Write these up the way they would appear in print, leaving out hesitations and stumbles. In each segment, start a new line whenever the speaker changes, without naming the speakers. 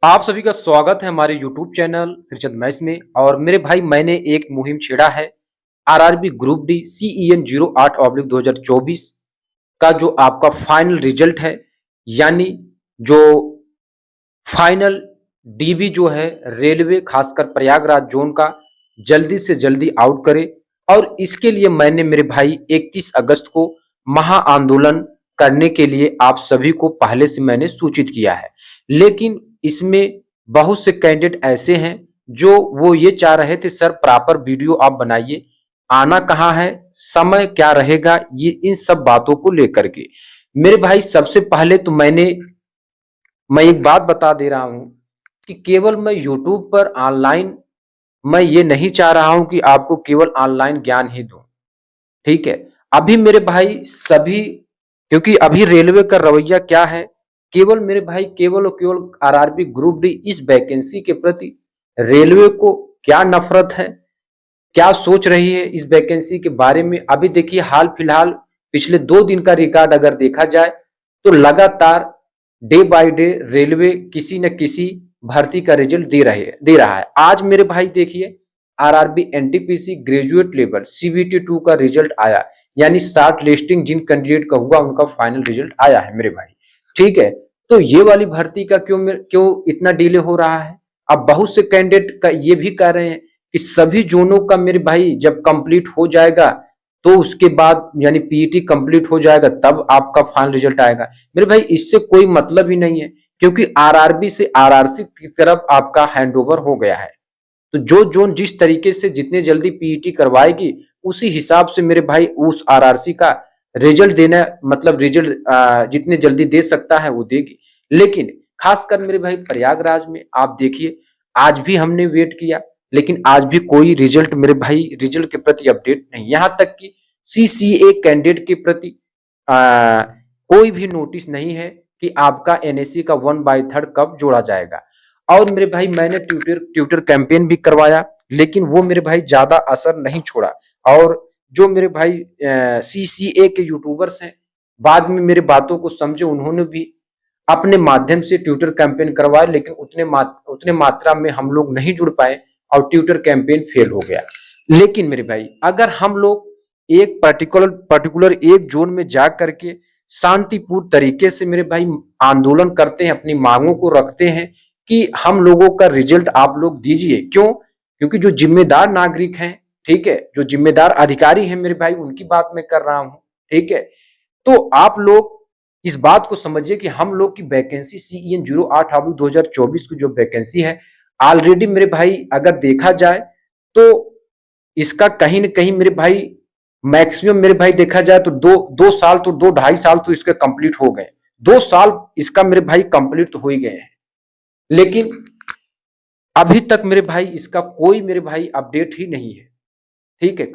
आप सभी का स्वागत है हमारे YouTube चैनल श्रीचंद मैथ्स में। और मेरे भाई मैंने एक मुहिम छेड़ा है आरआरबी ग्रुप डी CEN 08/2024 का जो आपका फाइनल रिजल्ट है, यानी जो फाइनल डीबी जो है रेलवे खासकर प्रयागराज जोन का जल्दी से जल्दी आउट करे। और इसके लिए मैंने मेरे भाई 31 अगस्त को महा आंदोलन करने के लिए आप सभी को पहले से मैंने सूचित किया है। लेकिन इसमें बहुत से कैंडिडेट ऐसे हैं जो वो ये चाह रहे थे सर प्रॉपर वीडियो आप बनाइए, आना कहाँ है, समय क्या रहेगा, ये इन सब बातों को लेकर के मेरे भाई सबसे पहले तो मैं एक बात बता दे रहा हूं कि केवल मैं यूट्यूब पर ऑनलाइन मैं ये नहीं चाह रहा हूं कि आपको केवल ऑनलाइन ज्ञान ही दूं। ठीक है, अभी मेरे भाई सभी, क्योंकि अभी रेलवे का रवैया क्या है, केवल मेरे भाई केवल और केवल आरआरबी ग्रुप डी इस वैकेंसी के प्रति रेलवे को क्या नफरत है, क्या सोच रही है इस वैकेंसी के बारे में। अभी देखिए हाल फिलहाल पिछले 2 दिन का रिकॉर्ड अगर देखा जाए तो लगातार डे बाय डे रेलवे किसी न किसी भर्ती का रिजल्ट दे रहा है। आज मेरे भाई देखिए RRB NTPC graduate level CBT 2 का रिजल्ट आया, यानी शॉर्ट लिस्टिंग जिन कैंडिडेट का हुआ उनका फाइनल रिजल्ट आया है मेरे भाई। ठीक है, तो ये वाली भर्ती का क्यों इतना डिले हो रहा है। अब बहुत से कैंडिडेट का ये भी कह रहे हैं कि सभी जोनों का मेरे भाई जब कंप्लीट हो जाएगा तो उसके बाद यानी पीईटी कंप्लीट हो जाएगा तब आपका फाइनल रिजल्ट आएगा। मेरे भाई इससे कोई मतलब ही नहीं है, क्योंकि आरआरबी से आरआरसी की तरफ आपका हैंडओवर हो गया है। तो जो जोन जिस तरीके से जितने जल्दी पीईटी करवाएगी उसी हिसाब से मेरे भाई उस आरआरसी का रिजल्ट देना, मतलब रिजल्ट जितने जल्दी दे सकता है वो देगी। लेकिन खासकर मेरे भाई प्रयागराज में आप देखिए आज भी हमने वेट किया, लेकिन आज भी कोई रिजल्ट मेरे भाई रिजल्ट के प्रति अपडेट नहीं। यहां तक कि CCA कैंडिडेट के प्रति कोई भी नोटिस नहीं है कि आपका NSE का 1/3 कब जोड़ा जाएगा। और मेरे भाई मैंने ट्विटर कैंपेन भी करवाया, लेकिन वो मेरे भाई ज्यादा असर नहीं छोड़ा। और जो मेरे भाई CCA के यूट्यूबर्स हैं बाद में मेरे बातों को समझे, उन्होंने भी अपने माध्यम से ट्विटर कैंपेन करवाया, लेकिन उतने मात्रा में हम लोग नहीं जुड़ पाए और ट्विटर कैंपेन फेल हो गया। लेकिन मेरे भाई अगर हम लोग एक पर्टिकुलर एक जोन में जा करके शांतिपूर्ण तरीके से मेरे भाई आंदोलन करते हैं, अपनी मांगों को रखते हैं कि हम लोगों का रिजल्ट आप लोग दीजिए। क्यों? क्योंकि जो जिम्मेदार नागरिक हैं, ठीक है, जो जिम्मेदार अधिकारी हैं मेरे भाई, उनकी बात मैं कर रहा हूं। ठीक है, तो आप लोग इस बात को समझिए कि हम लोग की वैकेंसी CEN 08/2024 की जो वैकेंसी है ऑलरेडी मेरे भाई अगर देखा जाए तो इसका कहीं न कहीं मेरे भाई मैक्सिमम मेरे भाई देखा जाए तो दो साल तो 2-2.5 साल तो इसके कंप्लीट हो गए। 2 साल इसका मेरे भाई कंप्लीट तो हो ही गए हैं, लेकिन अभी तक मेरे भाई इसका कोई मेरे भाई अपडेट ही नहीं है। ठीक है,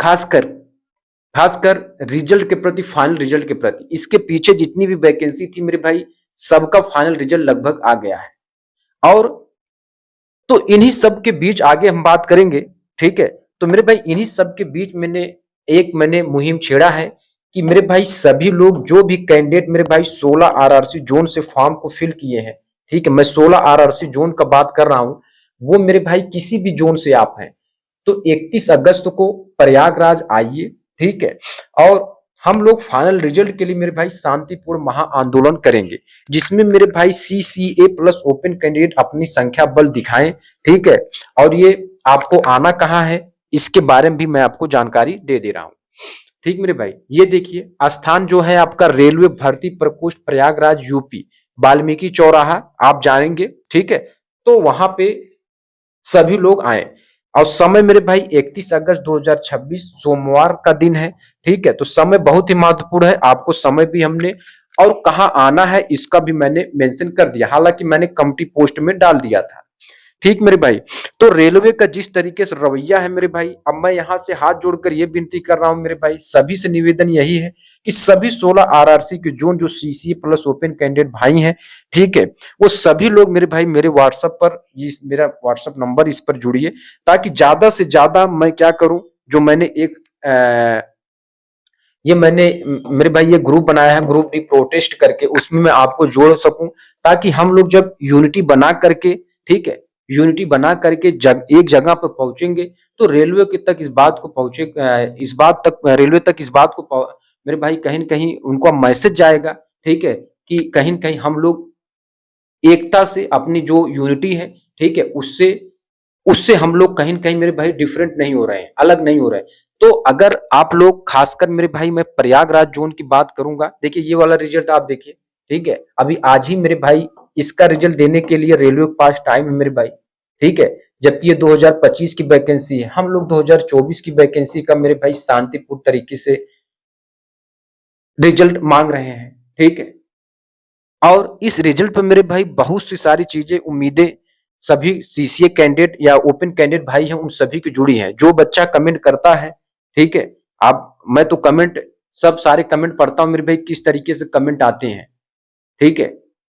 खासकर रिजल्ट के प्रति, फाइनल रिजल्ट के प्रति, इसके पीछे जितनी भी वैकेंसी थी मेरे भाई सबका फाइनल रिजल्ट लगभग आ गया है। और तो इन्हीं सब के बीच आगे हम बात करेंगे। ठीक है, तो मेरे भाई इन्हीं सब के बीच मैंने मुहिम छेड़ा है कि मेरे भाई सभी लोग जो भी कैंडिडेट मेरे भाई 16 आरआरसी जोन से फॉर्म को फिल किए हैं, ठीक है, मैं 16 आरआरसी जोन का बात कर रहा हूं, वो मेरे भाई किसी भी जोन से आप हैं तो 31 अगस्त को प्रयागराज आइए। ठीक है, और हम लोग फाइनल रिजल्ट के लिए मेरे भाई शांतिपूर्ण महा आंदोलन करेंगे, जिसमें मेरे भाई CCA प्लस ओपन कैंडिडेट अपनी संख्या बल दिखाएं। ठीक है, और ये आपको आना कहाँ है इसके बारे में भी मैं आपको जानकारी दे दे रहा हूं। ठीक मेरे भाई, ये देखिए स्थान जो है आपका रेलवे भर्ती प्रकोष्ठ प्रयागराज UP वाल्मीकि चौराहा आप जानेंगे। ठीक है, तो वहां पे सभी लोग आए। और समय मेरे भाई 31 अगस्त 2026 सोमवार का दिन है। ठीक है, तो समय बहुत ही महत्वपूर्ण है, आपको समय भी हमने और कहाँ आना है इसका भी मैंने मेंशन कर दिया, हालांकि मैंने कमिटी पोस्ट में डाल दिया था। ठीक मेरे भाई, तो रेलवे का जिस तरीके से रवैया है मेरे भाई, अब मैं यहां से हाथ जोड़कर ये विनती कर रहा हूं मेरे भाई, सभी से निवेदन यही है कि सभी 16 आरआरसी के जोन जो CCA प्लस ओपन कैंडिडेट भाई हैं, ठीक है, वो सभी लोग मेरे भाई मेरे व्हाट्सएप पर, ये मेरा व्हाट्सएप नंबर, इस पर जुड़िए, ताकि ज्यादा से ज्यादा मैं क्या करूं, जो मैंने मेरे भाई ये ग्रुप बनाया है, ग्रुप डी प्रोटेस्ट करके, उसमें मैं आपको जोड़ सकूं, ताकि हम लोग जब यूनिटी बना करके, ठीक है, यूनिटी बना करके एक जगह पर पहुंचेंगे तो रेलवे के तक इस बात को पहुंचे, इस बात तक रेलवे तक इस बात को मेरे भाई कहीं न कहीं उनको मैसेज जाएगा, ठीक है, कि कहीं न कहीं हम लोग एकता से अपनी जो यूनिटी है, ठीक है, उससे उससे हम लोग कहीं न कहीं मेरे भाई डिफरेंट नहीं हो रहे हैं, अलग नहीं हो रहे हैं। तो अगर आप लोग खासकर मेरे भाई मैं प्रयागराज ज़ोन की बात करूँगा, देखिए ये वाला रिज़ल्ट आप देखिए, ठीक है? अभी आज ही मेरे भाई इसका रिज़ल्ट देने के लिए रेलवे के पास टाइम है मेरे भाई, ठीक है? जबकि ये 2025 की वैकेंसी है, हम लोग 2024 की वैकेंसी का मेरे भाई शांतिपूर्ण तरीके से रिज़ल्ट माँग रहे हैं, ठीक है? और इस रिजल्ट पे मेरे भाई बहुत सी सारी चीजें उम्मीदें सभी सीसीए कैंडिडेट या ओपन कैंडिडेट भाई हैं उन सभी की जुड़ी हैं। जो बच्चा कमेंट करता है, ठीक है, आप मैं तो कमेंट सब सारे कमेंट पढ़ता हूँ मेरे भाई, किस तरीके से कमेंट आते हैं, ठीक है,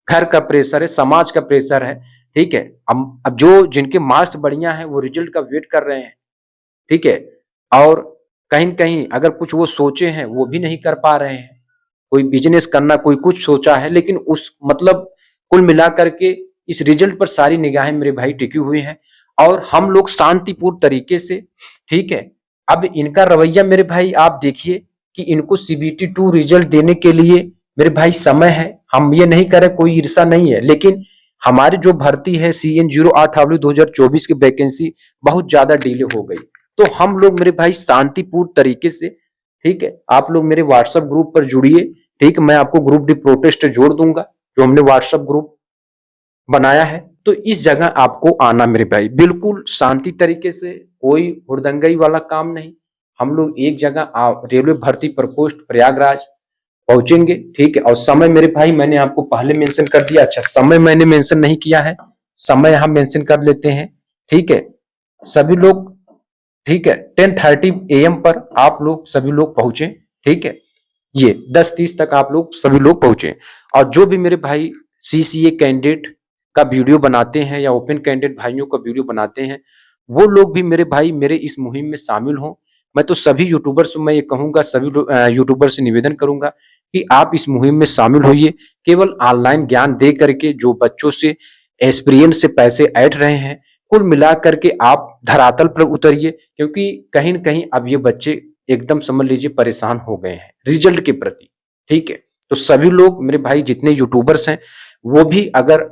घर का प्रेशर है, समाज का प्रेशर है, ठीक है। अब जो जिनके मार्क्स बढ़िया है वो रिजल्ट का वेट कर रहे हैं, ठीक है, और कहीं न कहीं अगर कुछ वो सोचे हैं वो भी नहीं कर पा रहे हैं। कोई बिज़नेस करना, कोई कुछ सोचा है, लेकिन उस मतलब कुल मिलाकर के इस रिज़ल्ट पर सारी निगाहें मेरे भाई टिकी हुई हैं और हम लोग शांतिपूर्ण तरीके से, ठीक है। अब इनका रवैया मेरे भाई आप देखिए कि इनको सीबीटी 2 रिज़ल्ट देने के लिए मेरे भाई समय है। हम ये नहीं कह रहे, कोई ईर्ष्या नहीं है, लेकिन हमारी जो भर्ती है CN 08/2024 की वैकेंसी बहुत ज़्यादा डिले हो गई। तो हम लोग मेरे भाई शांतिपूर्ण तरीके से, ठीक है, आप लोग मेरे व्हाट्सएप ग्रुप पर जुड़िए, ठीक, मैं आपको ग्रुप डी प्रोटेस्ट जोड़ दूंगा जो हमने व्हाट्सएप ग्रुप बनाया है। तो इस जगह आपको आना मेरे भाई, बिल्कुल शांति तरीके से, कोई हुड़दंगई वाला काम नहीं। हम लोग एक जगह रेलवे भर्ती प्रकोष्ठ प्रयागराज पहुंचेंगे, ठीक है। और समय मेरे भाई मैंने आपको पहले मेंशन कर दिया। अच्छा, समय मैंने मेंशन नहीं किया है, समय हम मेंशन कर लेते हैं, ठीक है। सभी लोग, ठीक है, 10:30 AM पर आप लोग सभी लोग पहुंचे, ठीक है। ये 10:30 तक आप लोग सभी लोग पहुंचे। और जो भी मेरे भाई सीसीए कैंडिडेट का वीडियो बनाते हैं या ओपन कैंडिडेट भाइयों का वीडियो बनाते हैं, वो लोग भी मेरे भाई मेरे इस मुहिम में शामिल हों। मैं तो सभी यूट्यूबर से मैं ये कहूंगा, सभी यूट्यूबर से निवेदन करूंगा कि आप इस मुहिम में शामिल होइए। केवल ऑनलाइन ज्ञान दे करके जो बच्चों से एक्सपीरियंस से पैसे ऐंठ रहे हैं, कुल मिला करके आप धरातल पर उतरिए, क्योंकि कहीं न कहीं अब ये बच्चे एकदम समझ लीजिए परेशान हो गए हैं रिजल्ट के प्रति, ठीक है। तो सभी लोग मेरे भाई जितने यूट्यूबर्स हैं वो भी अगर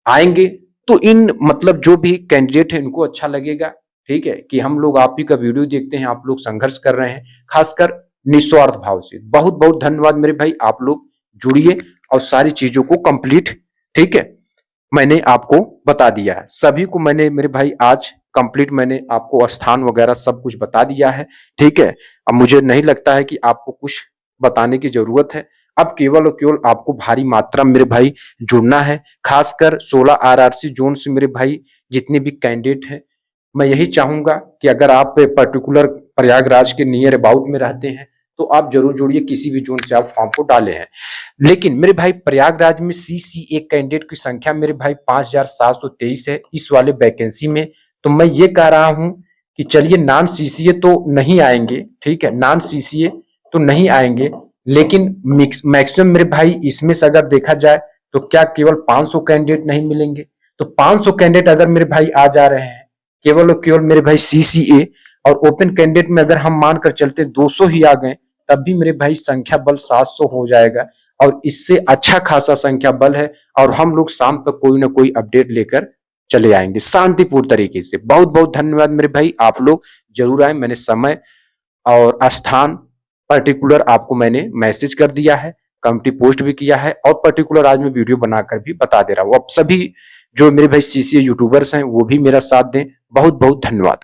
आएंगे तो इन मतलब जो भी कैंडिडेट है इनको अच्छा लगेगा, ठीक है, कि हम लोग आप ही का वीडियो देखते हैं, आप लोग संघर्ष कर रहे हैं, खासकर निस्वार्थ भाव से। बहुत बहुत धन्यवाद मेरे भाई, आप लोग जुड़िए और सारी चीजों को कंप्लीट, ठीक है, मैंने आपको बता दिया है। सभी को मैंने मेरे भाई आज कंप्लीट मैंने आपको स्थान वगैरह सब कुछ बता दिया है, ठीक है। अब मुझे नहीं लगता है कि आपको कुछ बताने की जरूरत है। अब केवल और केवल आपको भारी मात्रा में मेरे भाई जुड़ना है, खासकर 16 आरआरसी जोन से मेरे भाई जितने भी कैंडिडेट हैं। मैं यही चाहूंगा कि अगर आप पर्टिकुलर प्रयागराज के नियर अबाउट में रहते हैं तो आप जरूर जुड़िए, किसी भी जोन से आप फॉर्म को डाले हैं। लेकिन मेरे भाई प्रयागराज में सीसीए कैंडिडेट की संख्या मेरे भाई 5723 है इस वाले वैकेंसी में। तो मैं ये कह रहा हूं कि चलिए नॉन सीसीए तो नहीं आएंगे, ठीक है, नॉन सीसीए तो नहीं आएंगे, लेकिन मैक्सिमम मेरे भाई इसमें से अगर देखा जाए तो क्या केवल 500 कैंडिडेट नहीं मिलेंगे? तो 500 कैंडिडेट अगर मेरे भाई आ जा रहे हैं केवल और केवल मेरे भाई सीसीए, और ओपन कैंडिडेट में अगर हम मानकर चलते 200 ही आ गए, तब भी मेरे भाई संख्या बल 700 हो जाएगा और इससे अच्छा खासा संख्या बल है। और हम लोग शाम तक कोई ना कोई अपडेट लेकर चले आएंगे शांतिपूर्ण तरीके से। बहुत बहुत धन्यवाद मेरे भाई, आप लोग जरूर आए। मैंने समय और स्थान पर्टिकुलर आपको मैंने मैसेज कर दिया है, कम्युनिटी पोस्ट भी किया है और पर्टिकुलर आज मैं वीडियो बनाकर भी बता दे रहा हूँ। अब सभी जो मेरे भाई सीसीए यूट्यूबर्स हैं वो भी मेरा साथ दें। बहुत बहुत धन्यवाद।